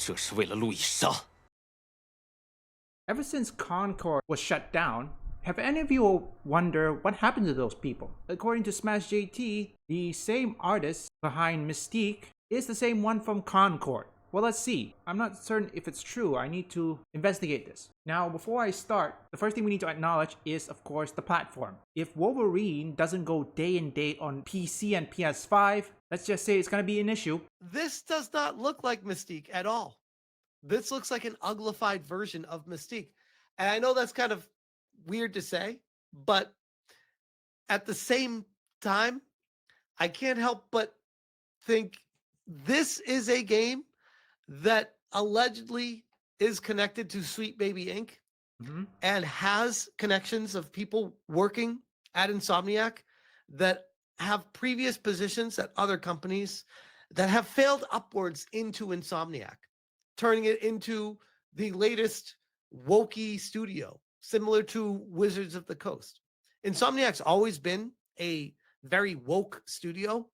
这是为了路易莎。Ever since Concord was shut down, have any of you wondered what happened to those people? According to Smash JT, the same artist behind Mystique is the same one from Concord. Well, let's see. I'm not certain if it's true. I need to investigate this. Now, before I start, the first thing we need to acknowledge is, of course, the platform. If Wolverine doesn't go day and date on PC and PS5, let's just say it's gonna be an issue. This does not look like Mystique at all. This looks like an uglified version of Mystique. And I know that's kind of weird to say, but at the same time, I can't help but think this is a game that allegedly is connected to Sweet Baby Inc. And has connections of people working at Insomniac that have previous positions at other companies that have failed upwards into Insomniac, turning it into the latest wokey studio, similar to Wizards of the Coast. Insomniac's always been a very woke studio,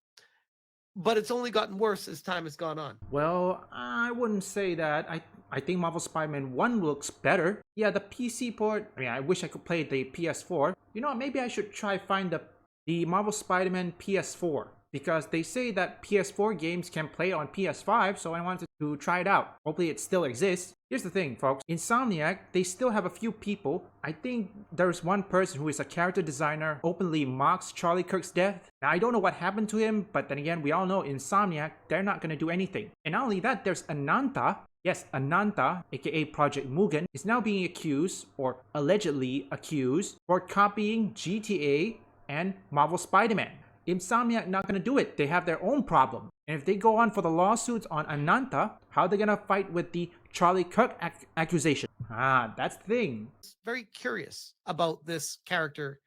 but it's only gotten worse as time has gone on. Well, I wouldn't say that. I think Marvel Spider-Man 1 looks better. Yeah, the PC port, I wish I could play the PS4. You know, maybe I should try find the Marvel Spider-Man PS4. Because they say that PS4 games can play on PS5, so I wanted to try it out. Hopefully it still exists. Here's the thing, folks. Insomniac, they still have a few people. I think there's one person who is a character designer, openly mocks Charlie Kirk's death. Now, I don't know what happened to him, but then again, we all know Insomniac, they're not gonna do anything. And not only that, there's Ananta. Yes, Ananta, aka Project Mugen, is now being accused, or allegedly accused, for copying GTA and Marvel Spider-Man. Insomniac not gonna do it. They have their own problem. And if they go on for the lawsuits on Ananta, how are they gonna fight with the Charlie Kirk accusation? That's the thing. Very curious about this character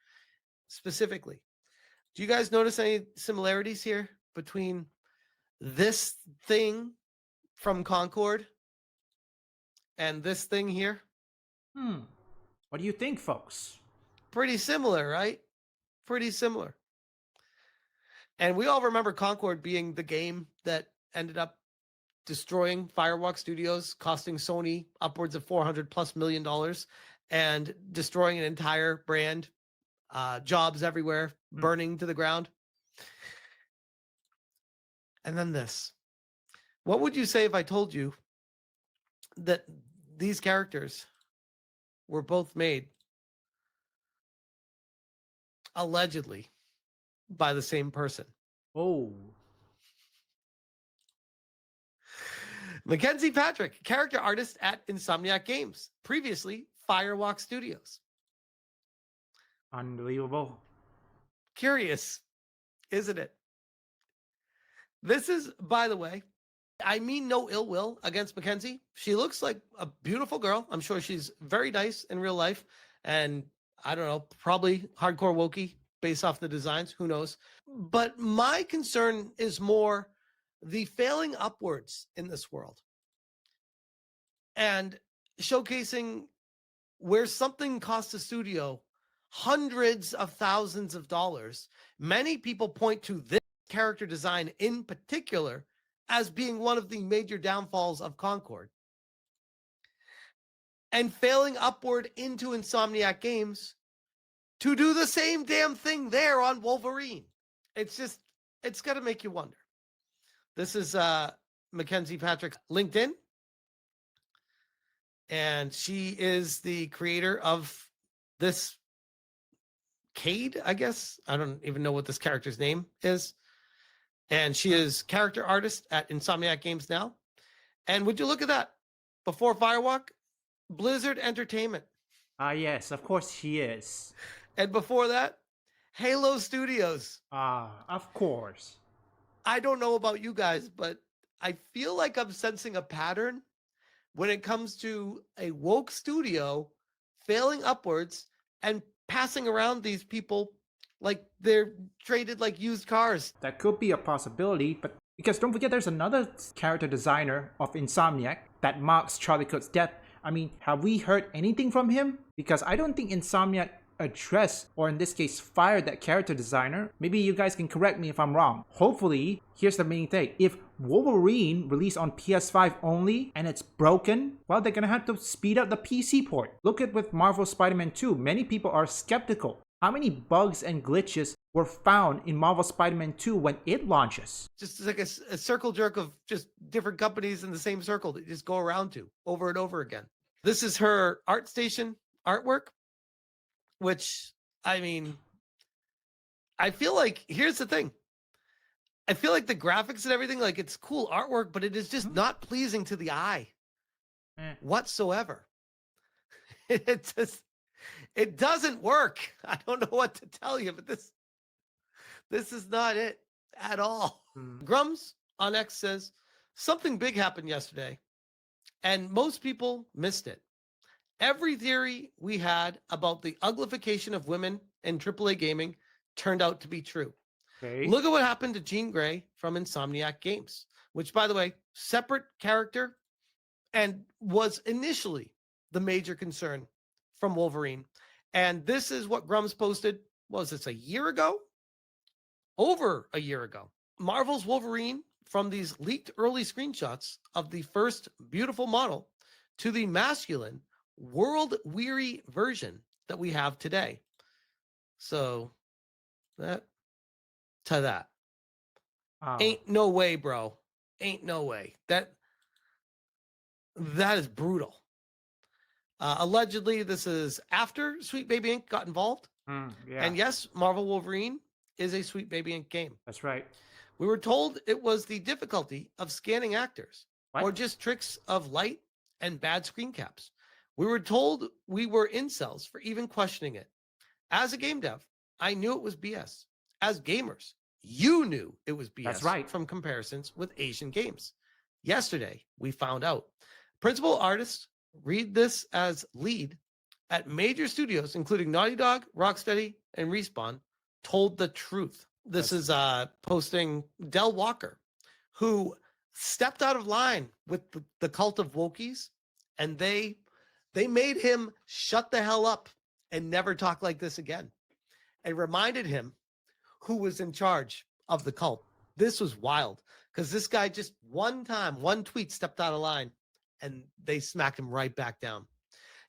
specifically. Do you guys notice any similarities here between this thing from Concord and this thing here? What do you think, folks? Pretty similar, right? Pretty similar. And we all remember Concord being the game that ended up destroying Firewalk Studios, costing Sony upwards of $400+ million, and destroying an entire brand, jobs everywhere, burning to the ground. And then this. What would you say if I told you that these characters were both made allegedly by the same person? Oh. Mackenzie Patrick, character artist at Insomniac Games, previously Firewalk Studios. Unbelievable. Curious, isn't it? This is, by the way, I mean no ill will against Mackenzie. She looks like a beautiful girl. I'm sure she's very nice in real life. And I don't know, probably hardcore wokey based off the designs. Who knows? But my concern is more the failing upwards in this world and showcasing where something costs a studio hundreds of thousands of dollars. Many people point to this character design in particular as being one of the major downfalls of Concord. And failing upward into Insomniac Games to do the same damn thing there on Wolverine. It's got to make you wonder. This is Mackenzie Patrick LinkedIn. And she is the creator of this Cade, I guess. I don't even know what this character's name is. And she is character artist at Insomniac Games now. And would you look at that? Before Firewalk, Blizzard Entertainment. Yes, of course she is. And before that, Halo Studios. Of course. I don't know about you guys, but I feel like I'm sensing a pattern when it comes to a woke studio failing upwards and passing around these people like they're traded like used cars. That could be a possibility, but because don't forget there's another character designer of Insomniac that mocks Charlie Cook's death. I mean, have we heard anything from him? Because I don't think Insomniac address, or in this case, fire that character designer. Maybe you guys can correct me if I'm wrong. Hopefully, here's the main thing. If Wolverine released on PS5 only and it's broken, well, they're gonna have to speed up the PC port. Look at with Marvel Spider-Man 2. Many people are skeptical. How many bugs and glitches were found in Marvel Spider-Man 2 when it launches? Just like a circle jerk of just different companies in the same circle that you just go around to over and over again. This is her ArtStation artwork, which, I mean, I feel like, here's the thing. I feel like the graphics and everything, like it's cool artwork, but it is just not pleasing to the eye whatsoever. It just, it doesn't work. I don't know what to tell you, but this is not it at all. Grums on X says, something big happened yesterday, and most people missed it. Every theory we had about the uglification of women in AAA gaming turned out to be true. Okay. Look at what happened to Jean Grey from Insomniac Games, which, by the way, separate character and was initially the major concern from Wolverine. And this is what Grums posted. Was this a year ago? Over a year ago. Marvel's Wolverine, from these leaked early screenshots of the first beautiful model to the masculine, world-weary version that we have today. So that to that. Ain't no way, bro. Ain't no way. That is brutal. Allegedly, this is after Sweet Baby Inc. got involved. Yeah. And yes, Marvel Wolverine is a Sweet Baby Inc. game. That's right. We were told it was the difficulty of scanning actors or just tricks of light and bad screen caps. We were told we were incels for even questioning it. As a game dev, I knew it was BS. As gamers, you knew it was BS. That's right. From comparisons with Asian games. Yesterday, we found out. Principal artists read this as lead at major studios, including Naughty Dog, Rocksteady, and Respawn, told the truth. This is posting Del Walker, who stepped out of line with the cult of Wokies, and they made him shut the hell up and never talk like this again, and reminded him who was in charge of the cult. This was wild, because this guy just one tweet stepped out of line, and they smacked him right back down.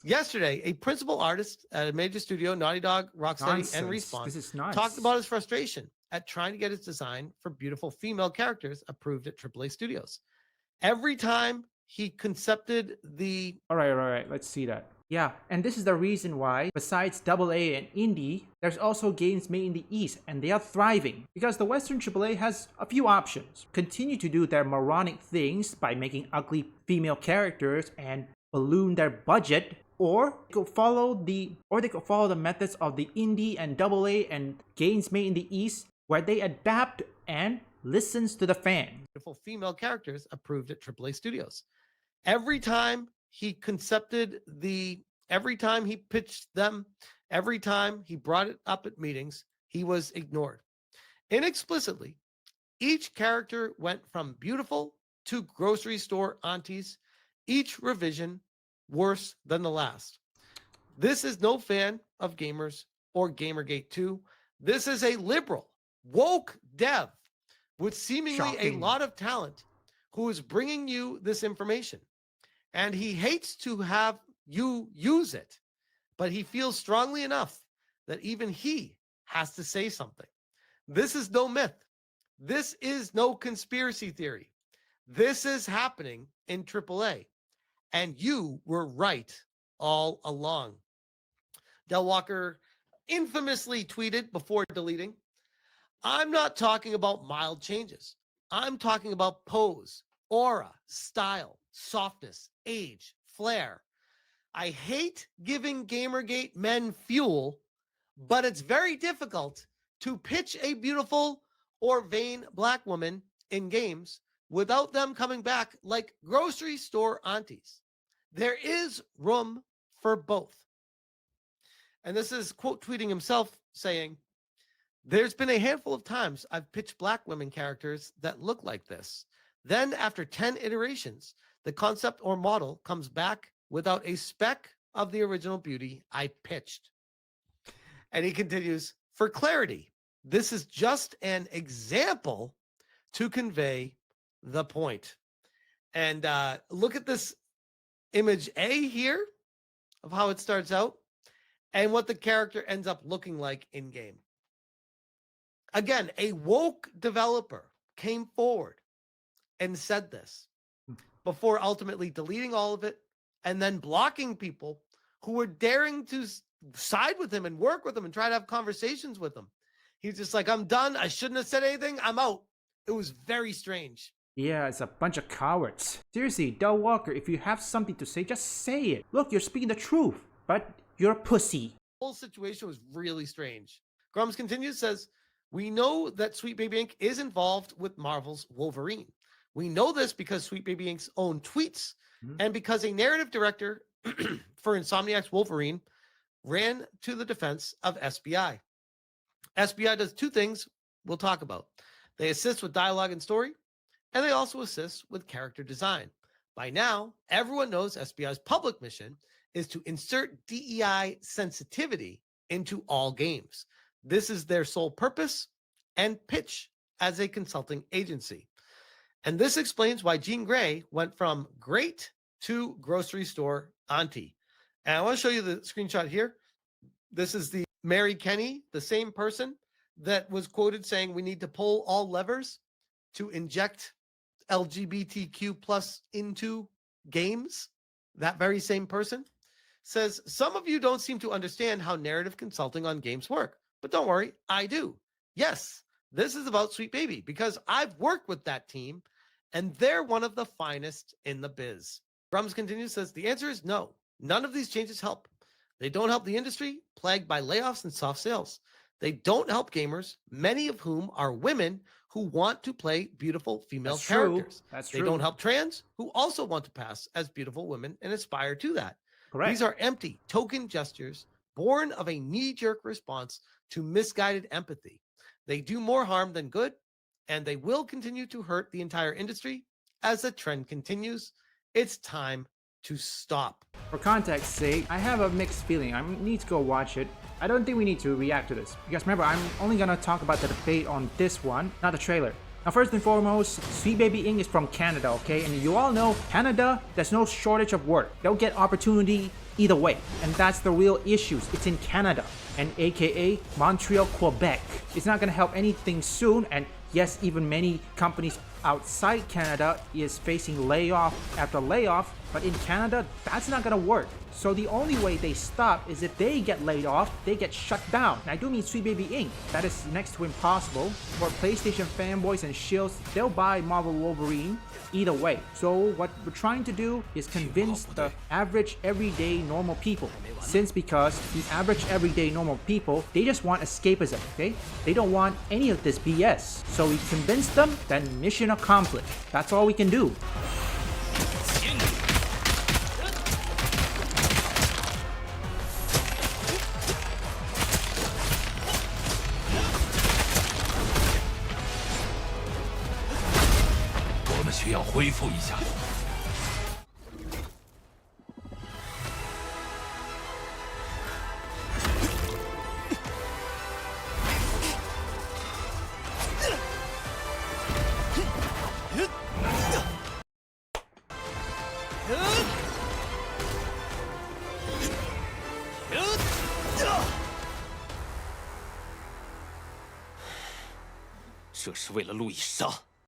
Yesterday, a principal artist at a major studio, Naughty Dog, Rocksteady, and Respawn, talked about his frustration at trying to get his design for beautiful female characters approved at AAA studios. Every time he concepted the... All right. Let's see that. Yeah, and this is the reason why, besides AA and Indie, there's also games made in the East, and they are thriving. Because the Western AAA has a few options. Continue to do their moronic things by making ugly female characters and balloon their budget, or they could follow the methods of the Indie and AA and games made in the East, where they adapt and listens to the fan. Beautiful female characters approved at AAA studios. Every time he concepted every time he pitched them, every time he brought it up at meetings, he was ignored. Inexplicitly, each character went from beautiful to grocery store aunties, each revision worse than the last. This is no fan of gamers or Gamergate 2. This is a liberal, woke dev with seemingly a lot of talent who is bringing you this information. And he hates to have you use it, but he feels strongly enough that even he has to say something. This is no myth. This is no conspiracy theory. This is happening in AAA. And you were right all along. Del Walker infamously tweeted before deleting, I'm not talking about mild changes. I'm talking about pose, aura, style, softness, age, flair. I hate giving Gamergate men fuel, but it's very difficult to pitch a beautiful or vain black woman in games without them coming back like grocery store aunties. There is room for both. And this is quote tweeting himself saying, there's been a handful of times I've pitched black women characters that look like this. Then after 10 iterations, the concept or model comes back without a speck of the original beauty I pitched. And he continues, for clarity, this is just an example to convey the point. And look at this image A here of how it starts out and what the character ends up looking like in game. Again, a woke developer came forward and said this before ultimately deleting all of it and then blocking people who were daring to side with him and work with him and try to have conversations with him. He's just like, I'm done. I shouldn't have said anything. I'm out. It was very strange. Yeah, it's a bunch of cowards. Seriously, Del Walker, if you have something to say, just say it. Look, you're speaking the truth, but you're a pussy. The whole situation was really strange. Grums continues, says, we know that Sweet Baby Inc. is involved with Marvel's Wolverine. We know this because Sweet Baby Inc.'s own tweets and because a narrative director for Insomniac's Wolverine ran to the defense of SBI. SBI does two things we'll talk about. They assist with dialogue and story, and they also assist with character design. By now, everyone knows SBI's public mission is to insert DEI sensitivity into all games. This is their sole purpose and pitch as a consulting agency. And this explains why Jean Grey went from great to grocery store auntie. And I want to show you the screenshot here. This is the Mary Kenny, the same person that was quoted saying we need to pull all levers to inject LGBTQ plus into games. That very same person says, some of you don't seem to understand how narrative consulting on games work, but don't worry, I do. Yes, this is about Sweet Baby because I've worked with that team and they're one of the finest in the biz. Grums continues, says, the answer is no. None of these changes help. They don't help the industry, plagued by layoffs and soft sales. They don't help gamers, many of whom are women who want to play beautiful female characters. That's they true. don't help trans, who also want to pass as beautiful women and aspire to that. Correct. These are empty token gestures born of a knee-jerk response to misguided empathy. They do more harm than good, and they will continue to hurt the entire industry as the trend continues. It's time to stop. For context's sake, I have a mixed feeling. I need to go watch it. I don't think we need to react to this. Because remember, I'm only gonna talk about the debate on this one, not the trailer. Now, first and foremost, Sweet Baby Inc. is from Canada, okay? And you all know, Canada, there's no shortage of work. They'll get opportunity either way. And that's the real issues. It's in Canada, and aka Montreal, Quebec. It's not gonna help anything soon, and yes, even many companies outside Canada is facing layoff after layoff, but in Canada, that's not gonna work. So the only way they stop is if they get laid off, they get shut down. And I do mean Sweet Baby Inc. That is next to impossible. For PlayStation fanboys and shills, they'll buy Marvel Wolverine either way. So what we're trying to do is convince the average, everyday, normal people. Because the average, everyday, normal people, they just want escapism, okay? They don't want any of this BS. So we convince them, then mission accomplished. That's all we can do.